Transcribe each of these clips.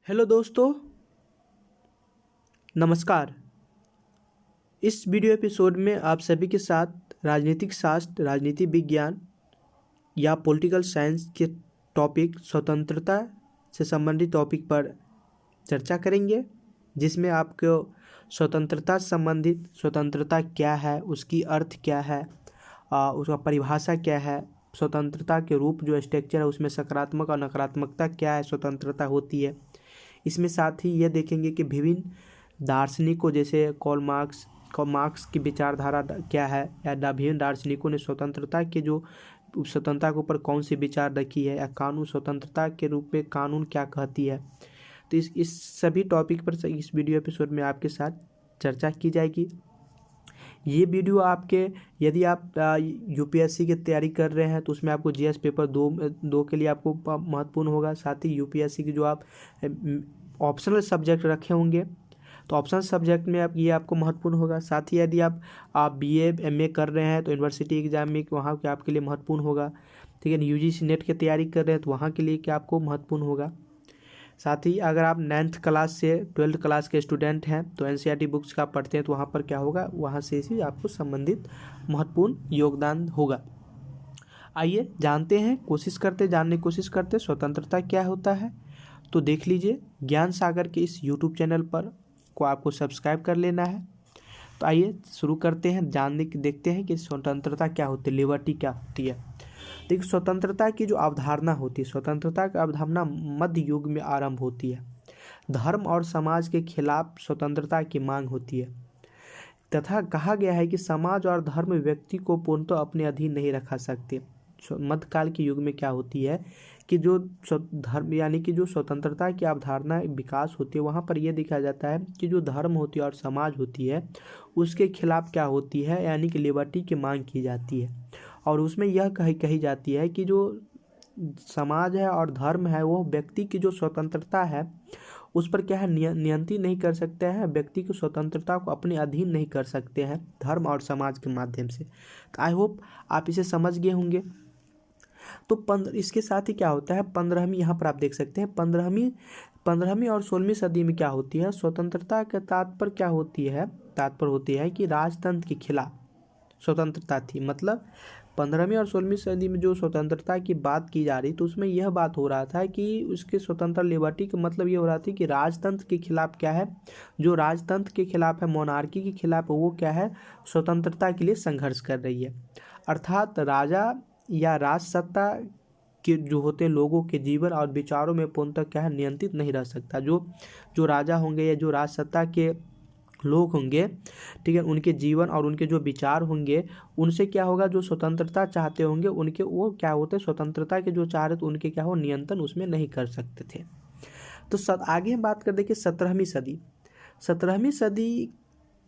Hello दोस्तों, नमस्कार। इस वीडियो एपिसोड में आप सभी के साथ राजनीतिक शास्त्र, राजनीति विज्ञान या पॉलिटिकल साइंस के टॉपिक स्वतंत्रता से संबंधित टॉपिक पर चर्चा करेंगे, जिसमें आपको स्वतंत्रता से संबंधित स्वतंत्रता क्या है, उसकी अर्थ क्या है, उसका परिभाषा क्या है, स्वतंत्रता के रूप जो स्ट्रक्चर है उसमें सकारात्मक और नकारात्मकता क्या है, स्वतंत्रता होती है। इसमें साथ ही यह देखेंगे कि विभिन्न दार्शनिकों जैसे मार्क्स की विचारधारा क्या है, या विभिन्न दार्शनिकों ने स्वतंत्रता के जो स्वतंत्रता के ऊपर कौन सी विचार रखी है, या कानून स्वतंत्रता के रूप में कानून क्या कहती है। तो इस सभी टॉपिक पर इस वीडियो एपिसोड में आपके साथ चर्चा की जाएगी। ये वीडियो आपके, यदि आप यूपीएससी की तैयारी कर रहे हैं तो उसमें आपको जीएस पेपर दो के लिए आपको महत्वपूर्ण होगा। साथ ही यूपीएससी की जो आप ऑप्शनल सब्जेक्ट रखे होंगे तो ऑप्शनल सब्जेक्ट में ये आपको महत्वपूर्ण होगा। साथ ही यदि आप बीए एमए कर रहे हैं तो यूनिवर्सिटी एग्जाम में वहाँ के आपके लिए महत्वपूर्ण होगा। ठीक है, यूजीसी नेट की तैयारी कर रहे हैं तो वहाँ के लिए क्या आपको महत्वपूर्ण होगा। साथ ही अगर आप 9th क्लास से 12th क्लास के स्टूडेंट हैं तो एनसीईआरटी बुक्स का पढ़ते हैं तो वहाँ पर क्या होगा, वहाँ से ही आपको संबंधित महत्वपूर्ण योगदान होगा। आइए जानते हैं, जानने की कोशिश करते स्वतंत्रता क्या होता है। तो देख लीजिए, ज्ञान सागर के इस यूट्यूब चैनल पर को आपको सब्सक्राइब कर लेना है। तो आइए शुरू करते हैं, देखते हैं कि स्वतंत्रता क्या होती है, लिबर्टी क्या होती है। देखिए, स्वतंत्रता की जो अवधारणा होती है, स्वतंत्रता की अवधारणा मध्य युग में आरंभ होती है। धर्म और समाज के खिलाफ स्वतंत्रता की मांग होती है तथा कहा गया है कि समाज और धर्म व्यक्ति को पूर्णतः अपने अधीन नहीं रखा सकते। मध्यकाल के युग में क्या होती है कि जो धर्म यानी कि जो स्वतंत्रता की अवधारणा विकास होती है, वहाँ पर यह देखा जाता है कि जो धर्म होती है और समाज होती है उसके खिलाफ क्या होती है, यानी कि लिबर्टी की मांग की जाती है। और उसमें यह कही जाती है कि जो समाज है और धर्म है वो व्यक्ति की जो स्वतंत्रता है उस पर क्या है, नियंत्रित नहीं कर सकते हैं, व्यक्ति की स्वतंत्रता को अपने अधीन नहीं कर सकते हैं धर्म और समाज के माध्यम से। तो आई होप आप इसे समझ गए होंगे। तो इसके साथ ही क्या होता है, 15वीं यहाँ पर आप देख सकते हैं, 15वीं और 16वीं सदी में क्या होती है, स्वतंत्रता के तात्पर्य होती है कि राजतंत्र के खिलाफ स्वतंत्रता थी। मतलब 15वीं और 16वीं सदी में जो स्वतंत्रता की बात की जा रही तो उसमें यह बात हो रहा था कि उसके स्वतंत्र लिबर्टी का मतलब ये हो रहा था कि राजतंत्र के खिलाफ क्या है, जो राजतंत्र के खिलाफ है, मोनार्की के खिलाफ, वो क्या है, स्वतंत्रता के लिए संघर्ष कर रही है। अर्थात राजा या राजसत्ता के जो होते हैं लोगों के जीवन और विचारों में पूर्णतः क्या है, नियंत्रित नहीं रह सकता। जो राजा होंगे या जो राजसत्ता के लोग होंगे, ठीक है, उनके जीवन और उनके जो विचार होंगे उनसे क्या होगा, जो स्वतंत्रता चाहते होंगे उनके वो क्या होते हैं, स्वतंत्रता के जो चाह रहे थे उनके क्या हो, नियंत्रण उसमें नहीं कर सकते थे। तो आगे हम बात कर देखिए 17वीं सदी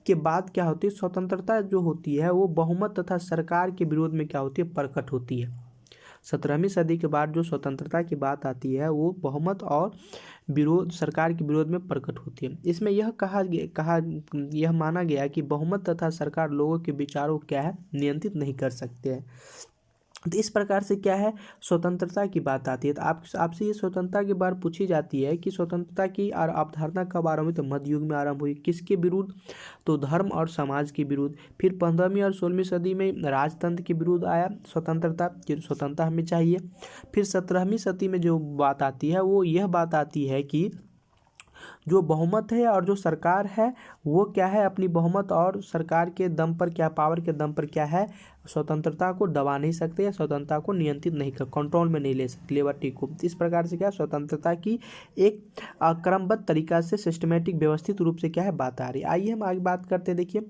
के बाद क्या होती है, स्वतंत्रता जो होती है वो बहुमत तथा सरकार के विरोध में क्या होती है, प्रकट होती है। 17वीं सदी के बाद जो स्वतंत्रता की बात आती है वो बहुमत और सरकार के विरोध में प्रकट होती है। इसमें यह माना गया कि बहुमत तथा सरकार लोगों के विचारों को क्या है, नियंत्रित नहीं कर सकते हैं। तो इस प्रकार से क्या है, स्वतंत्रता की बात आती है। तो आपसे ये स्वतंत्रता की बात पूछी जाती है कि स्वतंत्रता की अवधारणा कब आरंभ हुई, तो मध्य युग में आरंभ हुई। किसके विरुद्ध, तो धर्म और समाज के विरुद्ध। फिर 15वीं और 16वीं सदी में राजतंत्र के विरुद्ध आया स्वतंत्रता हमें चाहिए। फिर 17वीं सदी में जो बात आती है वो यह बात आती है कि जो बहुमत है और जो सरकार है वो क्या है, अपनी बहुमत और सरकार के दम पर क्या, पावर के दम पर क्या है, स्वतंत्रता को दबा नहीं सकते या स्वतंत्रता को नियंत्रित नहीं कर, कंट्रोल में नहीं ले सकते लिबर्टी को। इस प्रकार से क्या स्वतंत्रता की एक क्रमबद्ध तरीका से सिस्टमेटिक व्यवस्थित रूप से क्या है बात आ रही है। आइए हम आगे बात करते हैं। देखिए,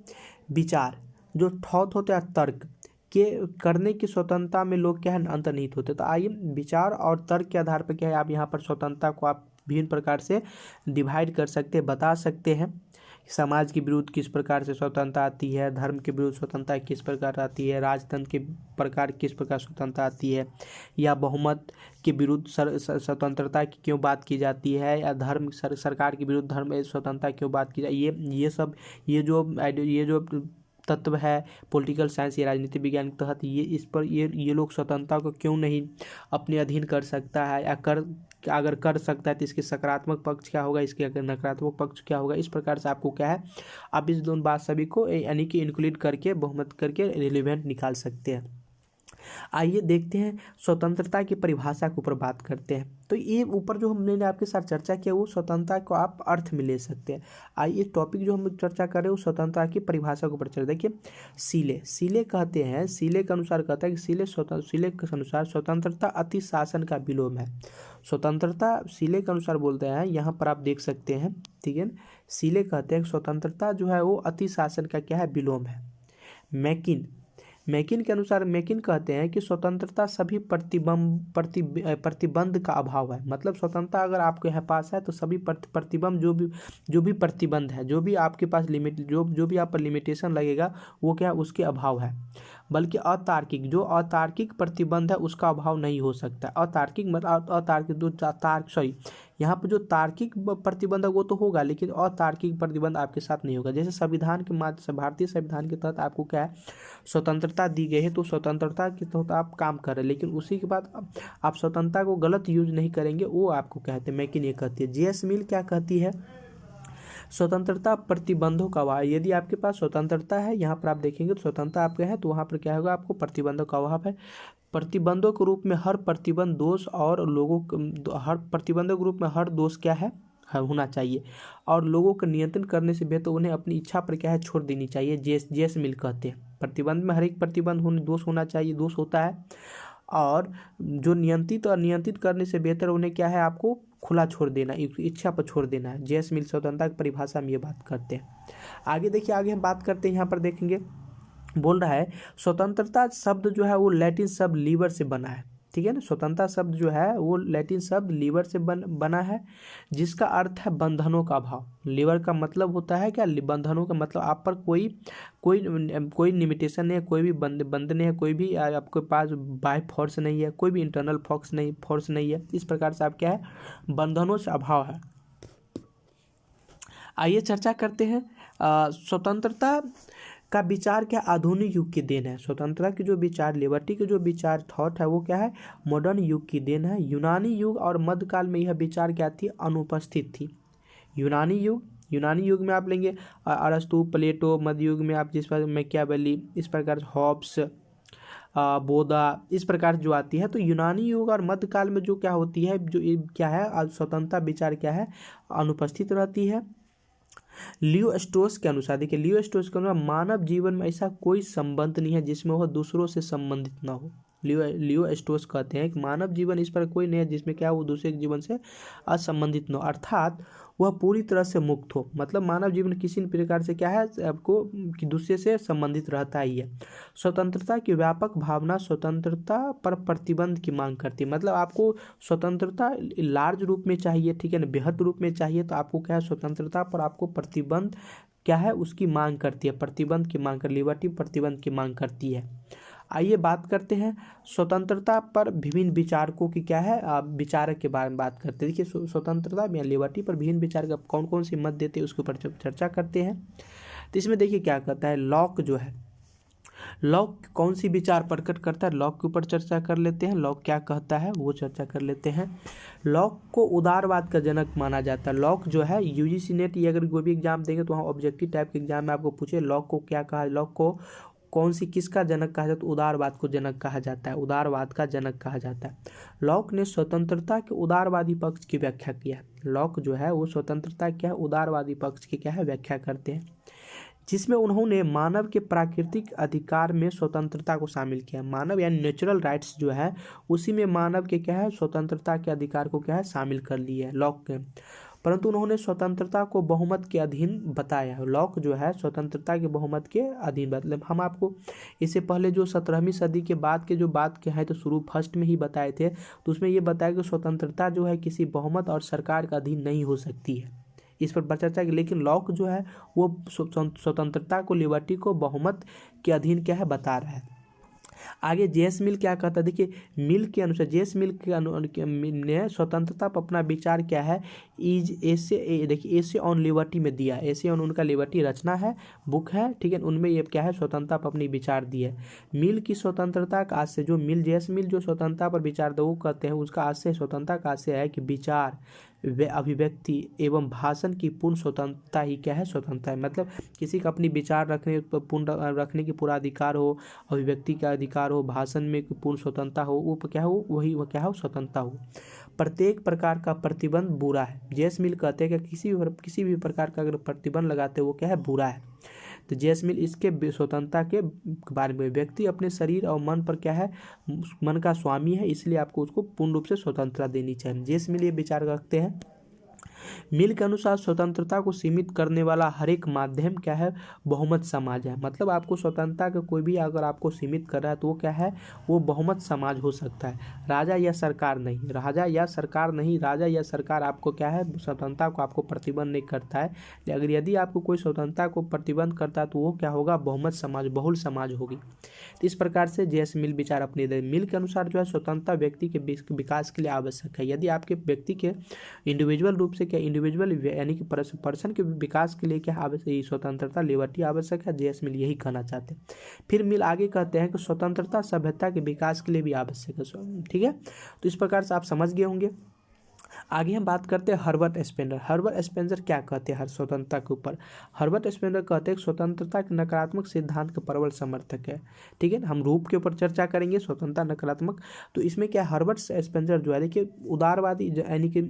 विचार जो थॉट होते हैं, तर्क के करने की स्वतंत्रता में लोग क्या है, अंतर्निहित होते। तो आइए विचार और तर्क के आधार पर क्या है, आप यहाँ पर स्वतंत्रता को आप विभिन्न प्रकार से डिवाइड कर सकते हैं, बता सकते हैं। समाज के विरुद्ध किस प्रकार से स्वतंत्रता आती है, धर्म के विरुद्ध स्वतंत्रता किस प्रकार आती है, राजतंत्र के प्रकार किस प्रकार स्वतंत्रता आती है, या बहुमत के विरुद्ध स्वतंत्रता की क्यों बात की जाती है, या धर्म सरकार के विरुद्ध धर्म स्वतंत्रता क्यों बात की जाए। ये जो तत्व है पॉलिटिकल साइंस या राजनीति विज्ञान के तहत, ये लोग स्वतंत्रता को क्यों नहीं अपने अधीन कर सकता है, या अगर कर सकता है तो इसके सकारात्मक पक्ष क्या होगा, इसके अगर नकारात्मक पक्ष क्या होगा। इस प्रकार से आपको क्या है, आप इस दोनों बात सभी को यानी कि इंक्लूड करके बहुमत करके रिलेवेंट निकाल सकते हैं। आइए देखते हैं स्वतंत्रता की परिभाषा के ऊपर बात करते हैं। तो ये ऊपर जो हमने आपके साथ चर्चा किया वो स्वतंत्रता को आप अर्थ में ले सकते हैं। आइए टॉपिक जो हम चर्चा कर रहे हैं वो स्वतंत्रता की परिभाषा के ऊपर चर्चा। देखिए सीले कहते हैं, सीले के अनुसार कहता है कि सीले के अनुसार स्वतंत्रता अति शासन का विलोम है। स्वतंत्रता सीले के अनुसार बोलते हैं, यहाँ पर आप देख सकते हैं, ठीक है। सीले कहते हैं स्वतंत्रता जो है वो अति शासन का क्या है, विलोम है। मैकिन के अनुसार मैकिन कहते हैं कि स्वतंत्रता सभी प्रतिबंध का अभाव है। मतलब स्वतंत्रता अगर आपके यहाँ पास है तो सभी प्रतिबंध जो भी प्रतिबंध है, जो भी आपके पास लिमिट जो भी आप पर लिमिटेशन लगेगा वो क्या है, उसके अभाव है। बल्कि अतार्किक प्रतिबंध है उसका अभाव नहीं हो सकता। अतार्किक मतलब अतार्किक यहाँ पर जो तार्किक प्रतिबंध है वो तो होगा, लेकिन अतार्किक प्रतिबंध आपके साथ नहीं होगा। जैसे संविधान के माध्यम से, भारतीय संविधान के तहत आपको क्या है, स्वतंत्रता दी गई है, तो स्वतंत्रता के तहत आप काम कर रहे हैं, लेकिन उसी के बाद आप स्वतंत्रता को गलत यूज नहीं करेंगे, वो आपको कहते हैं मैकिन ये कहती है। जेएस मिल क्या कहती है, स्वतंत्रता प्रतिबंधों का अभाव। यदि आपके पास स्वतंत्रता है, यहाँ पर आप देखेंगे तो स्वतंत्रता आपके है, तो वहाँ पर क्या होगा, आपको प्रतिबंधों का अभाव है। प्रतिबंधों के रूप में हर प्रतिबंध दोष और हर प्रतिबंधों के रूप में हर दोष क्या है होना चाहिए, और लोगों को नियंत्रण करने से बेहतर उन्हें अपनी इच्छा पर क्या है छोड़ देनी चाहिए। जेएस मिल कहते हैं प्रतिबंध में हर एक प्रतिबंध दोष होना चाहिए, दोष होता है, और जो नियंत्रित करने से बेहतर उन्हें क्या है, आपको खुला छोड़ देना, इच्छा पर छोड़ देना है। जेएस मिल स्वतंत्रता की परिभाषा में ये बात करते हैं। आगे देखिए, आगे हम बात करते हैं, यहाँ पर देखेंगे बोल रहा है स्वतंत्रता शब्द जो है वो लैटिन शब्द लीवर से बना है, ठीक है ना। स्वतंत्रता शब्द जो है वो लैटिन शब्द लीवर से बना है, जिसका अर्थ है बंधनों का अभाव। लीवर का मतलब होता है क्या, बंधनों का मतलब आप पर कोई लिमिटेशन नहीं है, कोई भी बंद नहीं है, कोई भी आपके पास बाय फोर्स नहीं है, कोई भी इंटरनल फोर्स नहीं है। इस प्रकार से आप क्या है, बंधनों से अभाव है। आइए चर्चा करते हैं स्वतंत्रता का विचार क्या आधुनिक युग की देन है। स्वतंत्रता की जो विचार, लिबर्टी के जो विचार थॉट है वो क्या है, मॉडर्न युग की देन है। यूनानी युग और मध्यकाल में यह विचार क्या थी, अनुपस्थित थी। यूनानी युग में आप लेंगे अरस्तु, प्लेटो। मध्य युग में आप जिस पर मैकियावेली, इस प्रकार हॉब्स, बोधा, इस प्रकार जो आती है। तो यूनानी युग और मध्यकाल में जो क्या होती है, जो क्या है, स्वतंत्रता विचार क्या है, अनुपस्थित रहती है। लियो स्ट्रोस के अनुसार, देखिए लियो स्ट्रोस के अनुसार मानव जीवन में ऐसा कोई संबंध नहीं है जिसमें वह दूसरों से संबंधित ना हो। लियो स्ट्रोस कहते हैं कि मानव जीवन इस पर कोई नहीं है जिसमें क्या वो दूसरे के जीवन से असंबंधित न हो, अर्थात वह पूरी तरह से मुक्त हो। मतलब मानव जीवन किसी प्रकार से क्या है, आपको कि दूसरे से संबंधित रहता ही है। स्वतंत्रता की व्यापक भावना स्वतंत्रता पर प्रतिबंध की मांग करती है। मतलब आपको स्वतंत्रता लार्ज रूप में चाहिए, ठीक है ना, बृहद रूप में चाहिए, तो आपको क्या है, स्वतंत्रता पर आपको प्रतिबंध क्या है, उसकी मांग करती है, प्रतिबंध की मांग कर, लिबर्टी प्रतिबंध की मांग करती है। आइए बात करते हैं स्वतंत्रता पर विभिन्न विचारकों की क्या है, विचारक के बारे में बात करते हैं। देखिए स्वतंत्रता में लिबर्टी पर विभिन्न विचारक कौन कौन सी मत देते हैं उसके ऊपर चर्चा करते हैं। तो इसमें देखिए क्या कहता है, लॉक जो है, लॉक कौन सी विचार प्रकट करता है, लॉक के ऊपर चर्चा कर लेते हैं। लॉक क्या कहता है वो चर्चा कर लेते हैं। लॉक को उदारवाद का जनक माना जाता है। लॉक जो है यूजीसी नेट, ये अगर कोई भी एग्जाम देंगे तो वहाँ ऑब्जेक्टिव टाइप के एग्जाम में आपको पूछे लॉक को क्या कहा, लॉक को किसका जनक कहा जाता है, तो उदारवाद को जनक कहा जाता है, उदारवाद का जनक कहा जाता है। लॉक ने स्वतंत्रता के उदारवादी पक्ष की व्याख्या किया। लॉक जो है वो स्वतंत्रता क्या है, उदारवादी पक्ष की क्या है, व्याख्या करते हैं, जिसमें उन्होंने मानव के प्राकृतिक अधिकार में स्वतंत्रता को शामिल किया। मानव यानी नेचुरल राइट्स जो है उसी में मानव के क्या है, स्वतंत्रता के अधिकार को क्या है, शामिल कर लिया है लॉक के। परंतु उन्होंने स्वतंत्रता को बहुमत के अधीन बताया। लॉक जो है स्वतंत्रता के बहुमत के अधीन, मतलब हम आपको इससे पहले जो 17वीं सदी के बाद के जो बात के है तो शुरू फर्स्ट में ही बताए थे, तो उसमें ये बताया कि स्वतंत्रता जो है किसी बहुमत और सरकार का अधीन नहीं हो सकती है, इस पर चर्चा की। लेकिन लॉक जो है वो स्वतंत्रता को, लिबर्टी को बहुमत के अधीन क्या है बता रहा है। आगे जेएस मिल क्या कहता है, देखिए मिल के अनुसार, जेएस मिल के ने स्वतंत्रता पर अपना विचार क्या है, इज ऐसे देखिए ऐसे ऑन लिबर्टी में दिया, ऐसे ऑन उनका लिबर्टी रचना है, बुक है, ठीक है। उनमें ये क्या है, स्वतंत्रता पर अपनी विचार दी है। मिल की स्वतंत्रता का आशय, जो मिल जेस मिल जो स्वतंत्रता पर विचार दो वो कहते हैं, उसका आशय स्वतंत्रता का आशय है कि विचार अभिव्यक्ति एवं भाषण की पूर्ण स्वतंत्रता ही क्या है, स्वतंत्रता है। मतलब किसी का अपनी विचार पूर्ण रखने की पूरा अधिकार हो, अभिव्यक्ति का अधिकार हो, भाषण में पूर्ण स्वतंत्रता हो, वो क्या हो, वही वह क्या हो, स्वतंत्रता हो। प्रत्येक प्रकार का प्रतिबंध बुरा है। जेस मिल कहते हैं कि किसी भी प्रकार का अगर प्रतिबंध लगाते हो वो क्या है, बुरा है। तो जेस मिल इसके स्वतंत्रता के बारे में, व्यक्ति अपने शरीर और मन पर क्या है, मन का स्वामी है, इसलिए आपको उसको पूर्ण रूप से स्वतंत्रता देनी चाहिए। जेस मिल ये विचार रखते हैं। मिल के अनुसार स्वतंत्रता को सीमित करने वाला हर एक माध्यम क्या है, बहुमत समाज है। मतलब आपको स्वतंत्रता का कोई भी अगर आपको सीमित कर रहा है तो वो क्या है, वो बहुमत समाज हो सकता है, राजा या सरकार नहीं। राजा या सरकार नहीं, राजा या सरकार आपको क्या है, स्वतंत्रता को आपको प्रतिबंध नहीं करता है। अगर यदि आपको कोई स्वतंत्रता को प्रतिबंध करता है तो वो क्या होगा, बहुमत समाज, बहुल समाज होगी। तो इस प्रकार से जेस मिल विचार अपने दे। मिल के अनुसार जो है स्वतंत्रता व्यक्ति के विकास के लिए आवश्यक है। यदि आपके व्यक्ति के इंडिविजुअल रूप से क्या, इंडिविजुअल यानी कि पर्सन के विकास के लिए क्या आवश्यक, स्वतंत्रता, लिबर्टी आवश्यक है। जेस मिल यही कहना चाहते हैं। फिर मिल आगे कहते हैं कि स्वतंत्रता सभ्यता के विकास के लिए भी आवश्यक है। ठीक है, तो इस प्रकार से आप समझ गए होंगे। आगे हम बात करते हैं हर्बर्ट स्पेंसर। हर्बर्ट स्पेंसर क्या कहते हैं हर स्वतंत्रता के ऊपर। हर्बर्ट स्पेंसर कहते हैं स्वतंत्रता के नकारात्मक सिद्धांत के प्रबल समर्थक है। ठीक है, हम रूप के ऊपर चर्चा करेंगे, स्वतंत्रता नकारात्मक। तो इसमें क्या, हर्बर्ट स्पेंसर जो है देखिए उदारवादी यानी कि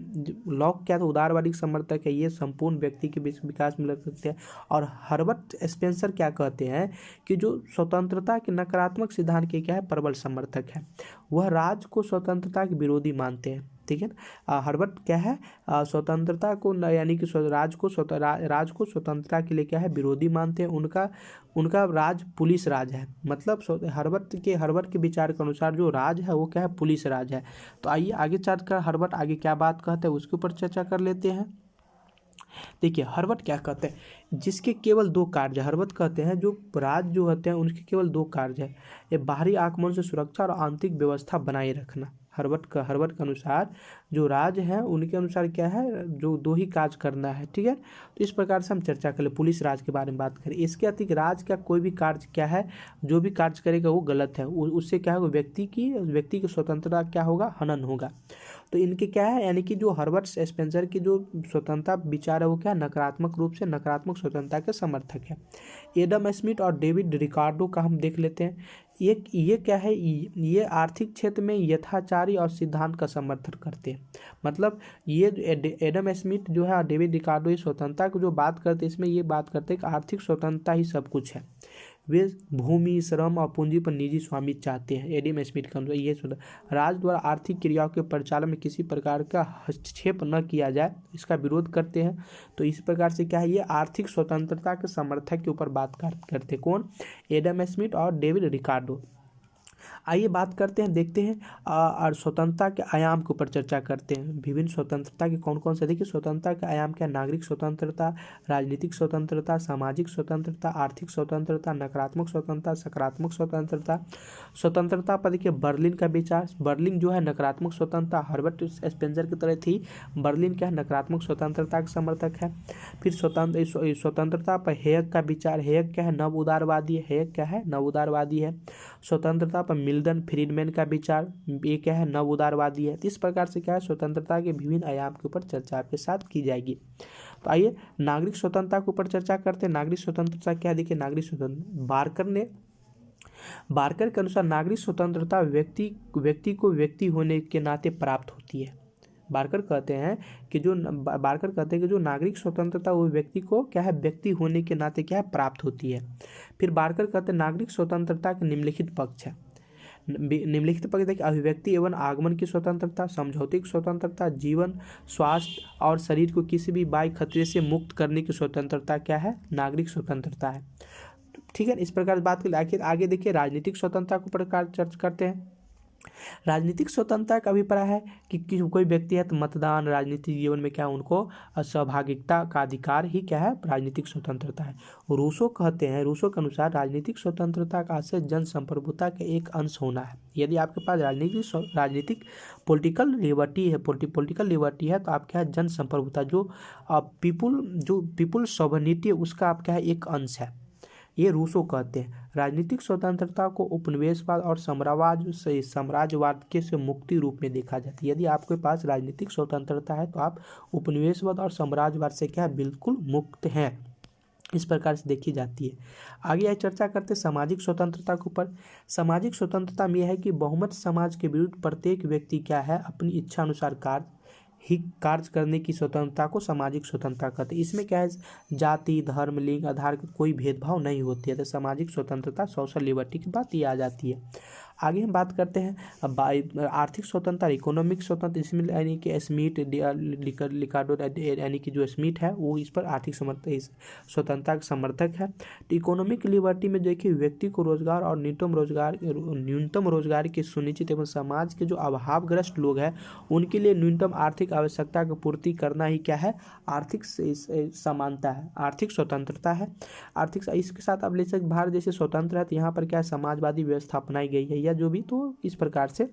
लॉक क्या था, उदारवादी समर्थक है, ये संपूर्ण व्यक्ति के विकास में लग सकते हैं। और हर्बर्ट स्पेंसर क्या कहते हैं कि जो स्वतंत्रता के नकारात्मक सिद्धांत के क्या है, प्रबल समर्थक है। वह राज को स्वतंत्रता के विरोधी मानते हैं। ठीक है, हर्बर्ट क्या है, स्वतंत्रता को यानी कि राज को स्वतंत्रता के लिए क्या है, विरोधी मानते हैं। उनका राज पुलिस राज है। मतलब हर्बर्ट के विचार के अनुसार जो राज है वो क्या है, पुलिस राज है। तो आइए आगे चर्चा कर हर्बर्ट आगे क्या बात कहते हैं उसके ऊपर चर्चा कर लेते हैं। देखिए हर्बर्ट क्या कहते हैं, जिसके केवल दो कार्य, हर्बर्ट कहते हैं जो राज जो होते हैं उनके केवल दो कार्य है, ये बाहरी आक्रमण से सुरक्षा और आंतरिक व्यवस्था बनाए रखना। हर्बर्ट के अनुसार जो राज है उनके अनुसार क्या है, जो दो ही कार्य करना है। ठीक है, तो इस प्रकार से हम चर्चा कर ले, पुलिस राज के बारे में बात करें। इसके अतिरिक्त राज का कोई भी कार्य क्या है, जो भी कार्य करेगा वो गलत है, उससे क्या होगा, व्यक्ति की स्वतंत्रता क्या होगा, हनन होगा। तो इनके क्या है, यानी कि जो हर्बर्ट स्पेंसर की जो स्वतंत्रता विचार है वो क्या, नकारात्मक रूप से नकारात्मक स्वतंत्रता के समर्थक है। एडम स्मिथ और डेविड रिकार्डो का हम देख लेते हैं। ये क्या है, ये आर्थिक क्षेत्र में यथाचारी और सिद्धांत का समर्थन करते हैं। मतलब ये एडम स्मिथ जो है और डेविड रिकार्डो ये स्वतंत्रता की जो बात करते हैं, इसमें ये बात करते हैं कि आर्थिक स्वतंत्रता ही सब कुछ है। वे भूमि, श्रम और पूंजी पर निजी स्वामित्व चाहते हैं। एडम स्मिथ का ये राज द्वारा आर्थिक क्रियाओं के परिचालन में किसी प्रकार का हस्तक्षेप न किया जाए, इसका विरोध करते हैं। तो इस प्रकार से क्या है, ये आर्थिक स्वतंत्रता के समर्थक के ऊपर बात करते हैं। कौन, एडम स्मिथ और डेविड रिकार्डो। आइए बात करते हैं, देखते हैं और स्वतंत्रता के आयाम के ऊपर चर्चा करते हैं। विभिन्न स्वतंत्रता के कौन कौन से, देखिए स्वतंत्रता के आयाम क्या, नागरिक स्वतंत्रता, राजनीतिक स्वतंत्रता, सामाजिक स्वतंत्रता, आर्थिक स्वतंत्रता, नकारात्मक स्वतंत्रता, सकारात्मक स्वतंत्रता। स्वतंत्रता पर देखिए बर्लिन का विचार, बर्लिन जो है नकारात्मक स्वतंत्रता, हर्बर्ट स्पेंसर की तरह थी। बर्लिन क्या है, नकारात्मक स्वतंत्रता का समर्थक है। फिर स्वतंत्रता पर हेयक का विचार, हेयक क्या है, नव उदारवादी है। हेयक क्या है, नव उदारवादी है। स्वतंत्रता पर मिल्टन फ्रीडमैन का विचार, ये क्या है, नव उदारवादी है। इस प्रकार से क्या है, स्वतंत्रता के विभिन्न आयाम के ऊपर चर्चा आपके साथ की जाएगी। तो आइए नागरिक स्वतंत्रता के ऊपर चर्चा करते हैं। नागरिक स्वतंत्रता क्या है, देखिए नागरिक स्वतंत्रता बारकर के अनुसार नागरिक स्वतंत्रता व्यक्ति को व्यक्ति होने के नाते प्राप्त होती है। बारकर कहते हैं कि जो नागरिक स्वतंत्रता वो व्यक्ति को क्या है, व्यक्ति होने के नाते क्या है, प्राप्त होती है। फिर बारकर कहते हैं नागरिक स्वतंत्रता के निम्नलिखित पक्ष है। निम्नलिखित पक्ष देखिए, अभिव्यक्ति एवं आगमन की स्वतंत्रता, समझौते की स्वतंत्रता, जीवन, स्वास्थ्य और शरीर को किसी भी बाह्य खतरे से मुक्त करने की स्वतंत्रता क्या है, नागरिक स्वतंत्रता है। ठीक है, इस प्रकार बात के आगे देखिए राजनीतिक स्वतंत्रता को प्रकार चर्चा करते हैं। राजनीतिक स्वतंत्रता का अभिप्राय है कि कोई व्यक्ति है तो मतदान, राजनीतिक जीवन में क्या उनको सहभागिता का अधिकार ही क्या है, राजनीतिक स्वतंत्रता है। रूसो कहते हैं, रूसो के अनुसार राजनीतिक स्वतंत्रता का आशय जनसंप्रभुता के एक अंश होना है। यदि आपके पास राजनीतिक पॉलिटिकल लिबर्टी है तो आप क्या है, जनसंप्रभुता जो पीपुल सॉवरेनिटी उसका आप क्या है, एक अंश है। ये रूसो कहते हैं। राजनीतिक स्वतंत्रता को उपनिवेशवाद और साम्राज्यवाद के से मुक्ति रूप में देखा जाता है। यदि आपके पास राजनीतिक स्वतंत्रता है तो आप उपनिवेशवाद और साम्राज्यवाद से क्या है, बिल्कुल मुक्त हैं। इस प्रकार से देखी जाती है। आगे यह चर्चा करते हैं सामाजिक स्वतंत्रता के ऊपर। सामाजिक स्वतंत्रता में यह है कि बहुमत समाज के विरुद्ध प्रत्येक व्यक्ति क्या है, अपनी इच्छा अनुसार कार्य करने की स्वतंत्रता को सामाजिक स्वतंत्रता कहते हैं। इसमें क्या है, जाति, धर्म, लिंग आधार का कोई भेदभाव नहीं होती है। तो सामाजिक स्वतंत्रता, सोशल लिबर्टी की बात ये आ जाती है। आगे हम बात करते हैं आर्थिक स्वतंत्रता, इकोनॉमिक स्वतंत्रता। इसमें यानी कि स्मिथ लिकार्डो यानी कि जो स्मिथ है वो इस पर आर्थिक स्वतंत्रता का समर्थक है। तो इकोनॉमिक लिबर्टी में देखिए व्यक्ति को रोजगार और न्यूनतम रोजगार की सुनिश्चित एवं समाज के जो अभावग्रस्त लोग हैं उनके लिए न्यूनतम आर्थिक आवश्यकता की पूर्ति करना ही क्या है, आर्थिक समानता है, आर्थिक स्वतंत्रता है। इसके साथ अब ले सकते भारत जैसे स्वतंत्र है तो यहाँ पर क्या है, समाजवादी व्यवस्था अपनाई गई है या जो भी, तो इस प्रकार से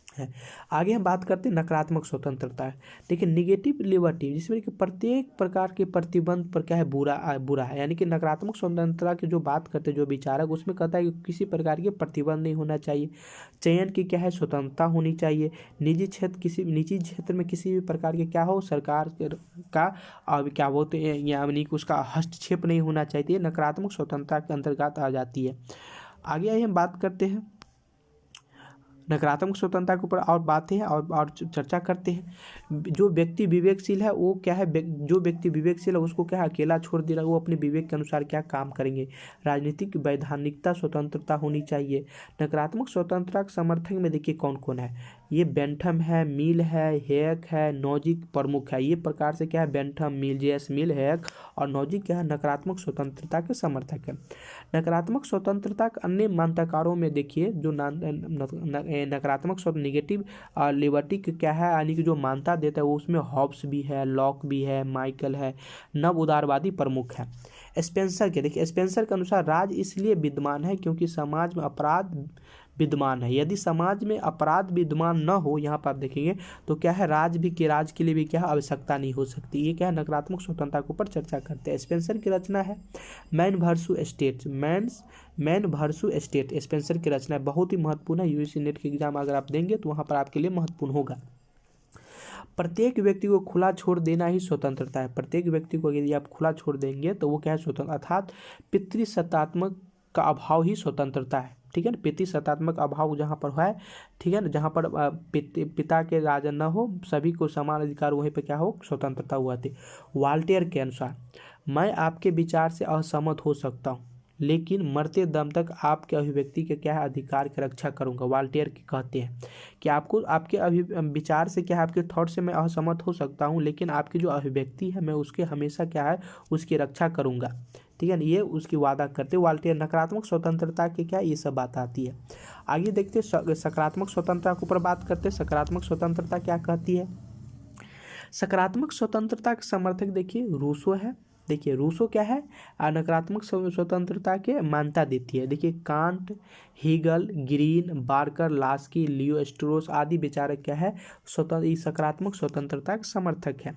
है। आगे हम बात करते हैं नकारात्मक स्वतंत्रता है। देखिए निगेटिव लिबर्टी जिसमें कि प्रत्येक प्रकार के प्रतिबंध पर क्या है, बुरा है। यानी कि नकारात्मक स्वतंत्रता की जो बात करते हैं जो विचारक, उसमें कहता है कि किसी प्रकार के प्रतिबंध नहीं होना चाहिए, चयन की क्या है, स्वतंत्रता होनी चाहिए, निजी क्षेत्र में किसी भी प्रकार के क्या हो, सरकार का क्या बोलते हैं यानी कि उसका हस्तक्षेप नहीं होना चाहिए। नकारात्मक स्वतंत्रता के अंतर्गत आ जाती है। आगे हम बात करते हैं नकारात्मक स्वतंत्रता के ऊपर और बातें हैं और चर्चा करते हैं। जो व्यक्ति विवेकशील है वो क्या है, जो व्यक्ति विवेकशील है उसको क्या है, अकेला छोड़ दे रहा है, वो अपने विवेक के अनुसार क्या काम करेंगे। राजनीतिक वैधानिकता स्वतंत्रता होनी चाहिए। नकारात्मक स्वतंत्रता के समर्थक में देखिए कौन कौन है, ये बेंथम है, मिल है, हैक है, नॉजिक प्रमुख है। ये प्रकार से क्या है, बेंथम, मिल, जेएस मिल, हैक और नॉजिक क्या है, नकारात्मक स्वतंत्रता के समर्थक है। नकारात्मक स्वतंत्रता के अन्य मान्यताकारों में देखिए जो नकारात्मक निगेटिव लिबर्टी क्या है यानी कि जो मान्यता देता है वो उसमें हॉब्स भी है, लॉक भी है, माइकल है, नव उदारवादी प्रमुख है। स्पेंसर के देखिए, स्पेंसर के अनुसार राज इसलिए विद्यमान है क्योंकि समाज में अपराध विद्यमान है। यदि समाज में अपराध विद्यमान न हो, यहाँ पर आप देखेंगे तो क्या है, राज के लिए भी क्या है, आवश्यकता नहीं हो सकती। ये क्या है, नकारात्मक स्वतंत्रता के ऊपर चर्चा करते हैं। स्पेंसर की रचना है मैन वर्सु स्टेट। स्पेंसर की रचना बहुत ही महत्वपूर्ण है। यूजीसी नेट के एग्जाम अगर आप देंगे तो वहाँ पर आपके लिए महत्वपूर्ण होगा। प्रत्येक व्यक्ति को खुला छोड़ देना ही स्वतंत्रता है। प्रत्येक व्यक्ति को यदि आप खुला छोड़ देंगे तो वो क्या है, स्वतंत्र, अर्थात पितृसत्तात्मक का अभाव ही स्वतंत्रता है। ठीक है ना, पितृसत्तात्मक अभाव जहाँ पर है, ठीक है ना, जहाँ पर पिता के राज न हो, सभी को समान अधिकार, वहीं पर क्या हो, स्वतंत्रता हुआ थी। वाल्टेयर के अनुसार मैं आपके विचार से असहमत हो सकता हूँ लेकिन मरते दम तक आपके अभिव्यक्ति के क्या है, अधिकार की रक्षा करूंगा। वाल्टेयर के कहते हैं कि आपको आपके विचार से क्या है, आपके थॉट से मैं असहमत हो सकता हूं लेकिन आपकी जो अभिव्यक्ति है मैं उसके हमेशा क्या है, उसकी रक्षा करूंगा। ठीक है ना, ये उसकी वादा करते वाल्टेयर। नकारात्मक स्वतंत्रता की क्या ये सब बात आती है। आगे देखते सकारात्मक स्वतंत्रता के ऊपर बात करते। सकारात्मक स्वतंत्रता क्या कहती है। सकारात्मक स्वतंत्रता के समर्थक देखिए रूसो है। देखिए रूसो क्या है, नकारात्मक स्वतंत्रता के मान्यता देती है। देखिए Kant, Hegel, Green, Barker, Laski, Leo Strauss आदि विचारक क्या है, सकारात्मक स्वतंत्रता के समर्थक है।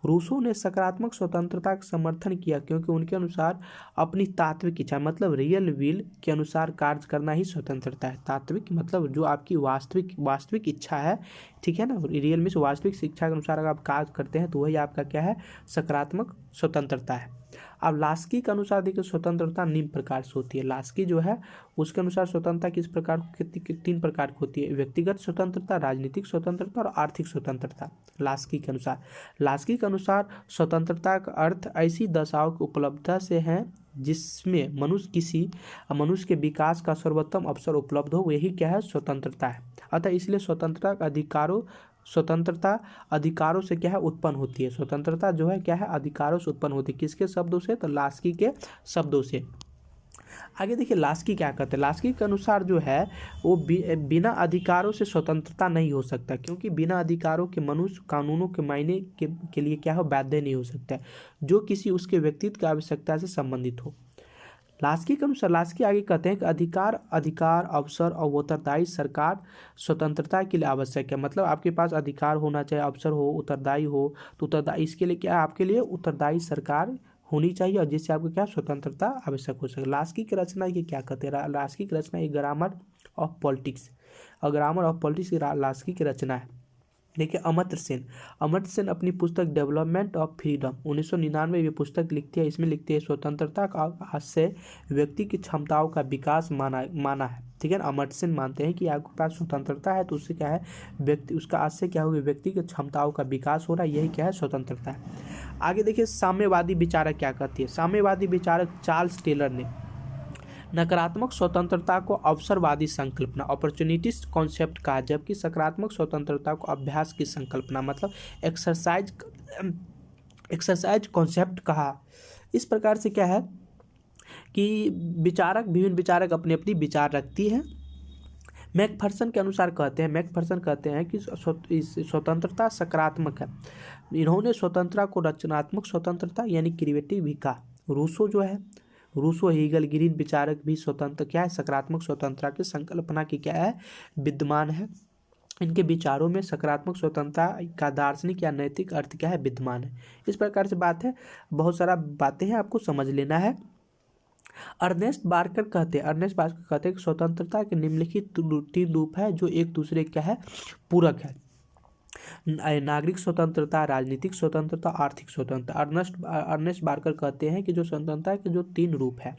रूसो ने सकारात्मक स्वतंत्रता का समर्थन किया क्योंकि उनके अनुसार अपनी तात्विक इच्छा मतलब रियल विल के अनुसार कार्य करना ही स्वतंत्रता है। तात्विक मतलब जो आपकी वास्तविक इच्छा है, ठीक है ना, रियल में वास्तविक शिक्षा के अनुसार अगर आप कार्य करते हैं तो वही आपका क्या है, सकारात्मक स्वतंत्रता है। अब लास्की के अनुसार देखिए स्वतंत्रता निम्न प्रकार से होती है। लास्की जो है उसके अनुसार स्वतंत्रता किस प्रकार, 3 प्रकार की होती है। व्यक्तिगत स्वतंत्रता, राजनीतिक स्वतंत्रता और आर्थिक स्वतंत्रता। लास्की के अनुसार स्वतंत्रता का अर्थ ऐसी दशाओं की उपलब्धता से है जिसमें मनुष्य के विकास का सर्वोत्तम अवसर उपलब्ध हो, यही क्या है, स्वतंत्रता है। अतः इसलिए स्वतंत्रता अधिकारों से क्या है, उत्पन्न होती है। स्वतंत्रता जो है क्या है, अधिकारों से उत्पन्न होती है। किसके शब्दों से, तो लास्की के शब्दों से। आगे देखिए लास्की क्या कहते हैं। लास्की के अनुसार जो है वो बिना अधिकारों से स्वतंत्रता नहीं हो सकता, क्योंकि बिना अधिकारों के मनुष्य कानूनों के मायने के लिए क्या हो बाध्य नहीं हो सकता, जो किसी उसके व्यक्तित्व की आवश्यकता से संबंधित हो। लास्की के अनुसार लास्की आगे कहते हैं कि अधिकार अवसर और उत्तरदायी सरकार स्वतंत्रता के लिए आवश्यक है। मतलब आपके पास अधिकार होना चाहिए, अवसर हो, उत्तरदायी हो, तो उत्तरदायी इसके लिए क्या आपके लिए उत्तरदायी सरकार होनी चाहिए, और जिससे आपको क्या स्वतंत्रता आवश्यक हो सके। लास्की की रचना ये क्या कहते हैं। लास्की की रचना ये ग्रामर ऑफ पॉलिटिक्स, और ग्रामर ऑफ पॉलिटिक्स लास्की की रचना है। देखिए अमर्त्य सेन अपनी पुस्तक डेवलपमेंट ऑफ फ्रीडम 1999 ये पुस्तक लिखती है। इसमें लिखती है स्वतंत्रता का आशय व्यक्ति की क्षमताओं का विकास माना है। ठीक है ना, अमर्त्य सेन मानते हैं कि आपके पास स्वतंत्रता है तो उससे क्या है व्यक्ति, उसका आशय क्या होगा व्यक्ति की क्षमताओं का विकास हो रहा है, यही क्या है स्वतंत्रता है। आगे देखिए साम्यवादी विचारक क्या कहती है। साम्यवादी विचारक चार्ल्स टेलर ने नकारात्मक स्वतंत्रता को अवसरवादी संकल्पना अपॉर्चुनिटीज कॉन्सेप्ट कहा, जबकि सकारात्मक स्वतंत्रता को अभ्यास की संकल्पना मतलब एक्सरसाइज कॉन्सेप्ट कहा। इस प्रकार से क्या है कि विभिन्न विचारक अपनी अपनी विचार रखती है। मैकफर्सन कहते हैं कि स्वतंत्रता सकारात्मक है। इन्होंने स्वतंत्रता को रचनात्मक स्वतंत्रता यानी क्रिएटिव भी कहा। रूसो हीगल ग्रीन विचारक भी स्वतंत्र क्या है सकारात्मक स्वतंत्रता की संकल्पना की क्या है विद्यमान है। इनके विचारों में सकारात्मक स्वतंत्रता का दार्शनिक या नैतिक अर्थ क्या है विद्यमान है। इस प्रकार से बात है, बहुत सारा बातें हैं आपको समझ लेना है। अर्नेस्ट बार्कर कहते हैं कि स्वतंत्रता के निम्नलिखित 3 रूप है जो एक दूसरे क्या है पूरक है। नागरिक स्वतंत्रता, राजनीतिक स्वतंत्रता, आर्थिक स्वतंत्रता। अर्नेस्ट बार्कर कहते हैं कि जो स्वतंत्रता के जो 3 रूप है,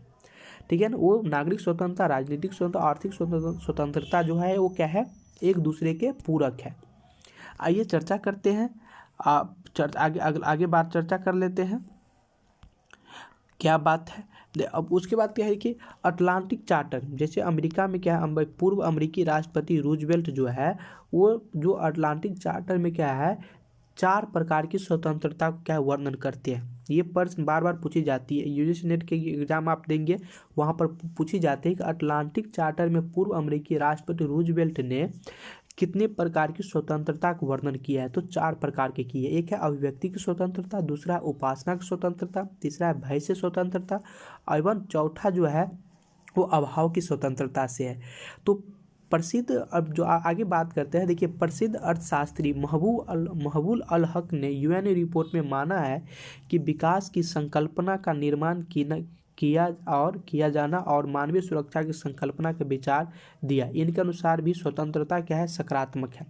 ठीक है ना, वो नागरिक स्वतंत्रता, राजनीतिक स्वतंत्रता, आर्थिक स्वतंत्रता जो है वो क्या है एक दूसरे के पूरक है। आइए चर्चा करते हैं, आगे बात चर्चा कर लेते हैं क्या बात है। अब उसके बाद क्या है कि अटलांटिक चार्टर, जैसे अमेरिका में क्या है पूर्व अमेरिकी राष्ट्रपति रूजवेल्ट जो है वो जो अटलांटिक चार्टर में क्या है 4 प्रकार की स्वतंत्रता को क्या वर्णन करते हैं। ये प्रश्न बार बार पूछी जाती है, यूजीसी नेट के एग्जाम आप देंगे वहाँ पर पूछी जाती है कि अटलांटिक चार्टर में पूर्व अमेरिकी राष्ट्रपति रूजवेल्ट ने कितने प्रकार की स्वतंत्रता का वर्णन किया है। तो 4 प्रकार के किए। एक है अभिव्यक्ति की स्वतंत्रता, दूसरा है उपासना की स्वतंत्रता, तीसरा है भय से स्वतंत्रता, एवं चौथा जो है वो अभाव की स्वतंत्रता से है। तो प्रसिद्ध, अब जो आगे बात करते हैं, देखिए प्रसिद्ध अर्थशास्त्री महबूल अल हक ने यूएन रिपोर्ट में माना है कि विकास की संकल्पना का निर्माण किया जाना और मानवीय सुरक्षा की संकल्पना के विचार दिया। इनके अनुसार भी स्वतंत्रता क्या है सकारात्मक है।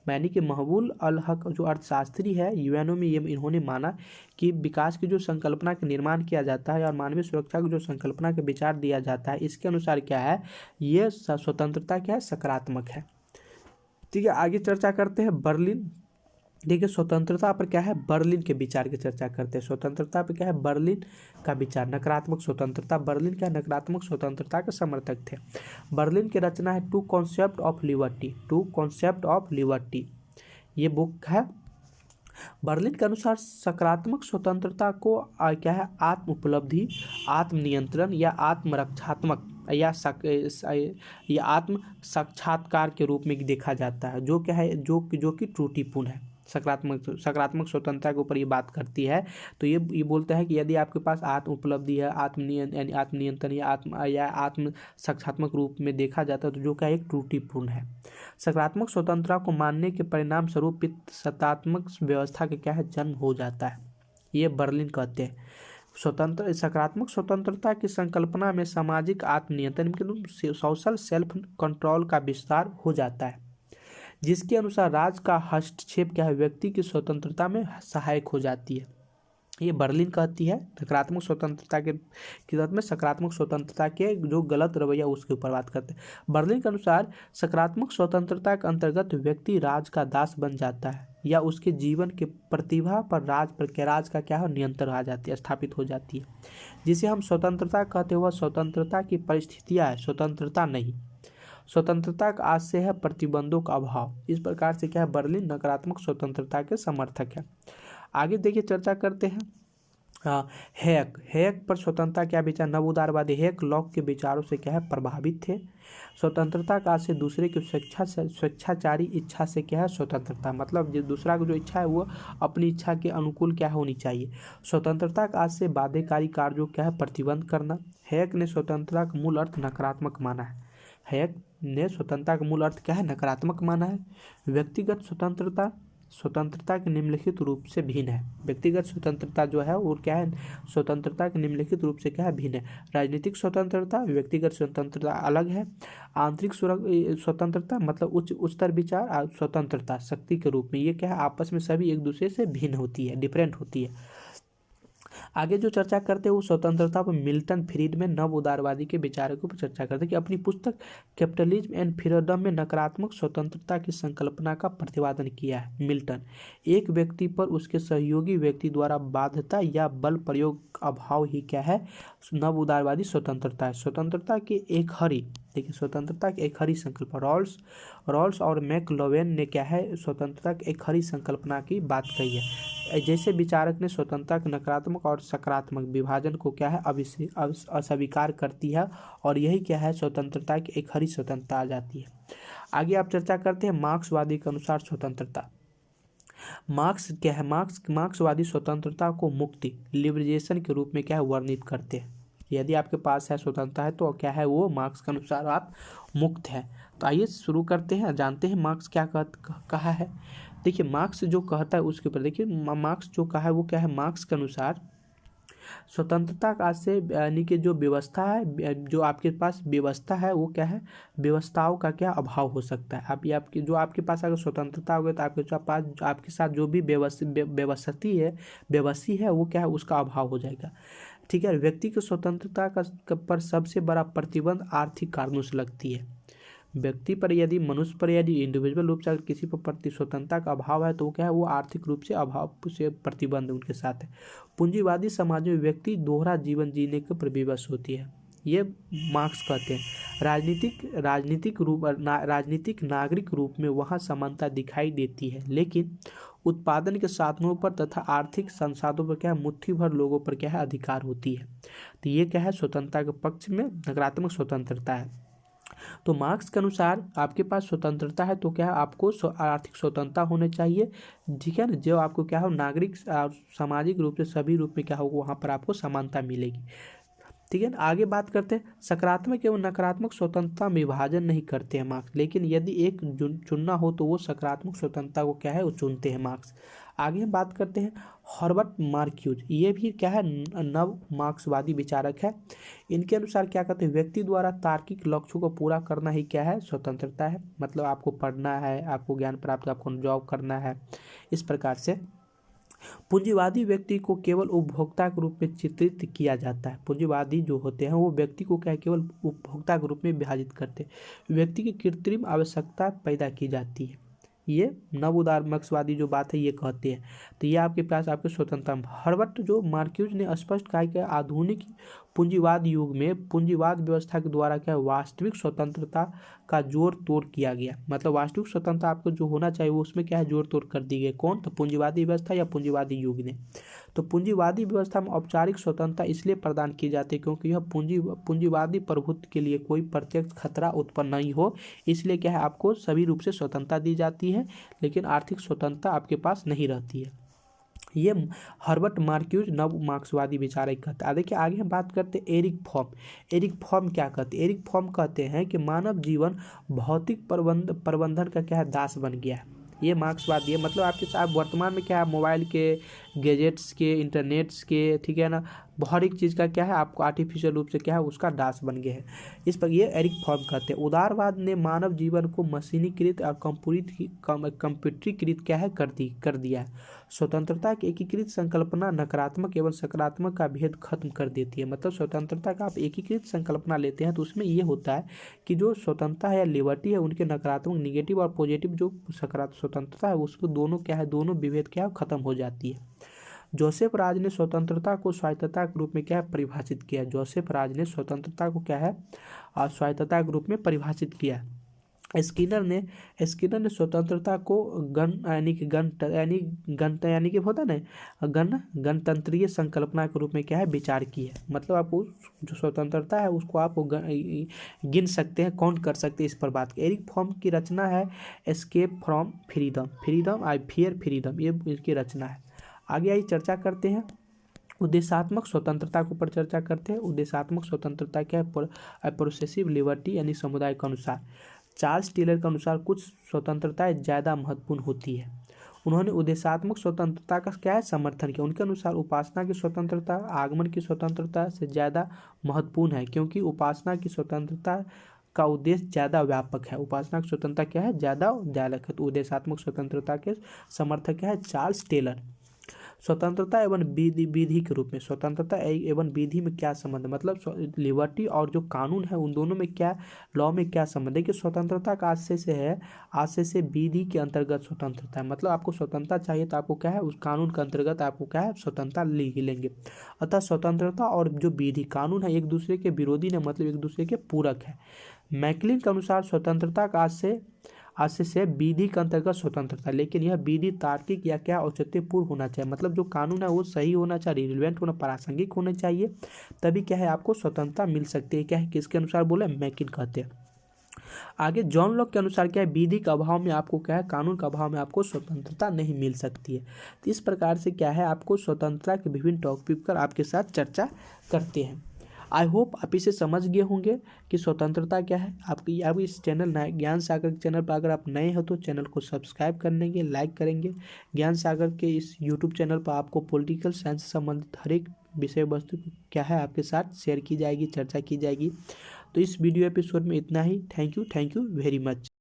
यानी कि महबूल अल हक जो अर्थशास्त्री है यूएनओ में, ये इन्होंने माना कि विकास की जो संकल्पना का निर्माण किया जाता है और मानवीय सुरक्षा की जो संकल्पना के विचार दिया जाता है, इसके अनुसार क्या है ये स्वतंत्रता क्या है सकारात्मक है। ठीक है, आगे चर्चा करते हैं बर्लिन। देखिए स्वतंत्रता पर क्या है बर्लिन के विचार की चर्चा करते हैं। स्वतंत्रता पर क्या है बर्लिन का विचार, नकारात्मक स्वतंत्रता। बर्लिन क्या नकारात्मक स्वतंत्रता के समर्थक थे। बर्लिन की रचना है टू कॉन्सेप्ट ऑफ लिबर्टी, ये बुक है। बर्लिन के अनुसार सकारात्मक स्वतंत्रता को क्या है आत्म उपलब्धि, आत्मनियंत्रण या आत्मरक्षात्मक या आत्म साक्षात्कार के रूप में देखा जाता है, जो क्या है जो कि त्रुटिपूर्ण है। सकारात्मक स्वतंत्रता के ऊपर ये बात करती है। तो ये बोलता है कि यदि आपके पास आत्म उपलब्धि है, आत्मनियंत्रण या आत्म साक्षात्मक रूप में देखा जाता है तो जो क्या एक त्रुटिपूर्ण है। सकारात्मक स्वतंत्रता को मानने के परिणाम स्वरूप सत्तात्मक व्यवस्था के क्या है जन्म हो जाता है, ये बर्लिन कहते हैं। सकारात्मक स्वतंत्रता की संकल्पना में सामाजिक आत्मनियंत्रण सोशल सेल्फ कंट्रोल का विस्तार हो जाता है, जिसके अनुसार राज्य का हस्तक्षेप क्या है व्यक्ति की स्वतंत्रता में सहायक हो जाती है। ये बर्लिन कहती है। नकारात्मक स्वतंत्रता के किताब में सकारात्मक स्वतंत्रता के जो गलत रवैया उसके ऊपर बात करते हैं। बर्लिन के अनुसार सकारात्मक स्वतंत्रता के अंतर्गत व्यक्ति राज का दास बन जाता है या उसके जीवन के प्रतिभा पर राज का क्या है नियंत्रण आ जाती है, स्थापित हो जाती है। जिसे हम स्वतंत्रता कहते हुए स्वतंत्रता की परिस्थितियाँ है, स्वतंत्रता नहीं। स्वतंत्रता का आशय है प्रतिबंधों का अभाव। इस प्रकार से क्या है बर्लिन नकारात्मक स्वतंत्रता के समर्थक है। आगे देखिए चर्चा करते हैं हाँ, हैक हैक पर स्वतंत्रता क्या विचार, नव उदारवादी हैक लॉक के विचारों से क्या है प्रभावित थे। स्वतंत्रता का से दूसरे की स्वेच्छाचारी इच्छा से क्या है स्वतंत्रता, मतलब जो दूसरा की जो इच्छा है वो अपनी इच्छा के अनुकूल क्या होनी चाहिए। स्वतंत्रता का से बाध्यकारी कार्यों क्या है प्रतिबंध करना। हैक ने स्वतंत्रता का मूल अर्थ नकारात्मक माना है। हैक ने स्वतंत्रता का मूल अर्थ क्या है नकारात्मक माना है। व्यक्तिगत स्वतंत्रता स्वतंत्रता के निम्नलिखित रूप से भिन्न है। व्यक्तिगत स्वतंत्रता जो है वो क्या है स्वतंत्रता के निम्नलिखित रूप से क्या है भिन्न है। राजनीतिक स्वतंत्रता व्यक्तिगत स्वतंत्रता अलग है। आंतरिक स्वतंत्रता मतलब उच्चतर विचार स्वतंत्रता शक्ति के रूप में, ये क्या है आपस में सभी एक दूसरे से भिन्न होती है, डिफरेंट होती है। आगे जो चर्चा करते हैं वो स्वतंत्रता पर मिल्टन फ्रीडमैन नव उदारवादी के विचारकों पर चर्चा करते हैं कि अपनी पुस्तक कैपिटलिज्म एंड फ्रीडम में नकारात्मक स्वतंत्रता की संकल्पना का प्रतिपादन किया है। मिल्टन, एक व्यक्ति पर उसके सहयोगी व्यक्ति द्वारा बाध्यता या बल प्रयोग अभाव ही क्या है नव उदारवादी स्वतंत्रता है। स्वतंत्रता की एक हरी देखिए स्वतंत्रता की एक हरी संकल्पना रॉल्स और मैकलोवेन ने क्या है स्वतंत्रता की एक हरी संकल्पना की बात कही है। जैसे विचारक ने स्वतंत्रता के नकारात्मक और सकारात्मक विभाजन को क्या है अस्वीकार करती है और यही क्या है स्वतंत्रता की एक हरी स्वतंत्रता आ जाती है। आगे आप चर्चा करते हैं मार्क्सवादी के अनुसार स्वतंत्रता। मार्क्स क्या है मार्क्सवादी स्वतंत्रता को मुक्ति लिबरेशन के रूप में क्या है वर्णित करते हैं। यदि आपके पास है स्वतंत्रता है तो क्या है वो मार्क्स के अनुसार आप मुक्त हैं। तो आइए शुरू करते हैं, जानते हैं मार्क्स क्या कहा है। देखिए मार्क्स जो कहता है उसके ऊपर देखिए मार्क्स जो कहा है वो क्या है मार्क्स के अनुसार स्वतंत्रता का से यानी कि जो व्यवस्था है जो आपके पास व्यवस्था है वो क्या है व्यवस्थाओं का क्या अभाव हो सकता है। आप ये आपकी जो आपके पास अगर स्वतंत्रता हो गई तो आपके पास आपके साथ जो भी व्यवस्थी है वो क्या है उसका अभाव हो जाएगा। ठीक है, व्यक्ति की स्वतंत्रता का पर सबसे बड़ा प्रतिबंध आर्थिक कारणों से लगती है। व्यक्ति पर यदि मनुष्य पर यदि इंडिविजुअल रूप से अगर किसी पर प्रति स्वतंत्रता का अभाव है तो क्या है वो आर्थिक रूप से अभाव से प्रतिबंध उनके साथ है। पूंजीवादी समाज में व्यक्ति दोहरा जीवन जीने के पर विवश होती है, ये मार्क्स कहते हैं। राजनीतिक नागरिक रूप में वहाँ समानता दिखाई देती है, लेकिन उत्पादन के साधनों पर तथा आर्थिक संसाधनों पर क्या है मुट्ठी भर लोगों पर क्या है अधिकार होती है। तो ये क्या है स्वतंत्रता के पक्ष में नकारात्मक स्वतंत्रता है। तो मार्क्स के अनुसार आपके पास स्वतंत्रता है तो क्या है आपको आर्थिक स्वतंत्रता होनी चाहिए। ठीक है ना, जो आपको क्या हो नागरिक सामाजिक रूप से सभी रूप में क्या हो वहाँ पर आपको समानता मिलेगी। ठीक है ना, आगे बात करते हैं सकारात्मक एवं नकारात्मक स्वतंत्रता विभाजन नहीं करते हैं मार्क्स, लेकिन यदि एक चुनना हो तो वो सकारात्मक स्वतंत्रता को क्या है वो चुनते हैं मार्क्स। आगे हम बात करते हैं हर्बर्ट मार्क्यूज, ये भी क्या है नव मार्क्सवादी विचारक है। इनके अनुसार क्या कहते हैं व्यक्ति द्वारा तार्किक लक्ष्यों को पूरा करना ही क्या है स्वतंत्रता है। मतलब आपको पढ़ना है, आपको ज्ञान प्राप्त, आपको जॉब करना है, इस प्रकार से। पूंजीवादी व्यक्ति को केवल उपभोक्ता के रूप में चित्रित किया जाता है। पूंजीवादी जो होते हैं वो व्यक्ति को क्या केवल उपभोक्ता के रूप में विभाजित करते हैं, व्यक्ति की कृत्रिम आवश्यकता पैदा की जाती है। ये नव उदार मार्क्सवादी जो बात है ये कहते हैं। तो ये आपके पास आपके स्वतंत्रता। हर्बर्ट जो मार्क्यूज ने स्पष्ट कहा कि आधुनिक पूंजीवाद युग में पूंजीवाद व्यवस्था के द्वारा क्या वास्तविक स्वतंत्रता का जोड़ तोड़ किया गया। मतलब वास्तविक स्वतंत्रता आपको जो होना चाहिए वो उसमें क्या है जोड़ तोड़ कर दी गई। कौन? तो पूंजीवादी व्यवस्था या पूंजीवादी युग ने। तो पूंजीवादी व्यवस्था में औपचारिक स्वतंत्रता इसलिए प्रदान की जाती है क्योंकि यह पूंजीवादी प्रभुत्व के लिए कोई प्रत्यक्ष खतरा उत्पन्न नहीं हो, इसलिए क्या है आपको सभी रूप से स्वतंत्रता दी जाती है, लेकिन आर्थिक स्वतंत्रता आपके पास नहीं रहती है। ये हर्बर्ट मार्क्यूज नव मार्क्सवादी विचारक कहते हैं। देखिए आगे हम बात करते हैं एरिक फॉर्म क्या कहते हैं। एरिक फॉर्म कहते हैं कि मानव जीवन भौतिक प्रबंधन का क्या है दास बन गया है। ये मार्क्सवादी है। मतलब आपके साथ वर्तमान में क्या है मोबाइल के, गैजेट्स के, इंटरनेट्स के, ठीक है ना, हर एक चीज़ का क्या है आपको आर्टिफिशियल रूप से क्या है उसका दास बन गया है। इस पर ये एरिक फॉर्म कहते हैं। उदारवाद ने मानव जीवन को मशीनीकृत और कंप्यूटरीकृत क्या है कर दिया है। स्वतंत्रता की एकीकृत संकल्पना नकारात्मक एवं सकारात्मक का भेद खत्म कर देती है। मतलब स्वतंत्रता का आप एकीकृत संकल्पना लेते हैं तो उसमें ये होता है कि जो स्वतंत्रता है या लिबर्टी है उनके नकारात्मक निगेटिव और पॉजिटिव जो सकारात्मक स्वतंत्रता है उसमें दोनों क्या है दोनों विभेद क्या है खत्म हो जाती है। जोसेफ राज ने स्वतंत्रता को स्वायत्तता के रूप में क्या है परिभाषित किया। जोसेफ राज ने स्वतंत्रता को क्या है स्वायत्तता के रूप में परिभाषित किया। स्किनर ने स्वतंत्रता को यानी कि होता ना गणतंत्रीय संकल्पना के रूप में क्या है विचार की है। मतलब आपको जो स्वतंत्रता है उसको आप गिन सकते हैं, काउंट कर सकते हैं, इस पर बात की। एरिक फॉर्म की रचना है escape from freedom I fear freedom, ये इसकी रचना है। आगे आई चर्चा करते हैं उद्देशात्मक स्वतंत्रता के ऊपर चर्चा करते हैं। उद्देशात्मक स्वतंत्रता क्या है? प्रोसेसिव लिबर्टी यानी समुदाय के अनुसार। चार्ल्स टेलर के अनुसार कुछ स्वतंत्रताएं ज़्यादा महत्वपूर्ण होती है। उन्होंने उद्देशात्मक स्वतंत्रता का क्या है समर्थन किया। उनके अनुसार उपासना की स्वतंत्रता आगमन की स्वतंत्रता से ज़्यादा महत्वपूर्ण है, क्योंकि उपासना की स्वतंत्रता का उद्देश्य ज़्यादा व्यापक है। उपासना की स्वतंत्रता क्या है? ज़्यादा व्यापक है। तो उद्देशात्मक स्वतंत्रता के समर्थक क्या है? Charles Taylor. स्वतंत्रता एवं विधि के रूप में। स्वतंत्रता एवं विधि में क्या संबंध है? मतलब लिबर्टी और जो कानून है उन दोनों में क्या, लॉ में क्या संबंध है? कि स्वतंत्रता का आशय से है, आशय से विधि के अंतर्गत स्वतंत्रता है। मतलब आपको स्वतंत्रता चाहिए तो आपको क्या है उस कानून के अंतर्गत आपको क्या है स्वतंत्रता लेंगे। अतः स्वतंत्रता और जो विधि कानून है एक दूसरे के विरोधी नहीं, मतलब एक दूसरे के पूरक है। मैकलिन के अनुसार स्वतंत्रता का आशय से विधि के अंतर्गत स्वतंत्रता, लेकिन यह विधि तार्किक या क्या औचित्यपूर्ण होना चाहिए। मतलब जो कानून है वो सही होना चाहिए, रिलेवेंट होना, प्रासंगिक होना चाहिए, तभी क्या है आपको स्वतंत्रता मिल सकती है। क्या है किसके अनुसार बोले? मैकिन कहते हैं। आगे जॉन लॉक के अनुसार क्या है? विधि के अभाव में आपको क्या है, कानून के अभाव में आपको स्वतंत्रता नहीं मिल सकती है। तो इस प्रकार से क्या है आपको स्वतंत्रता के विभिन्न टॉपिक पर आपके साथ चर्चा करते हैं। आई होप आप इसे समझ गए होंगे कि स्वतंत्रता क्या है। आपकी आप इस चैनल ज्ञान सागर चैनल पर अगर आप नए हो तो चैनल को सब्सक्राइब करेंगे, लाइक करेंगे। ज्ञान सागर के इस यूट्यूब चैनल पर आपको पॉलिटिकल साइंस से संबंधित हर एक विषय वस्तु क्या है आपके साथ शेयर की जाएगी, चर्चा की जाएगी। तो इस वीडियो एपिसोड में इतना ही। Thank you very much.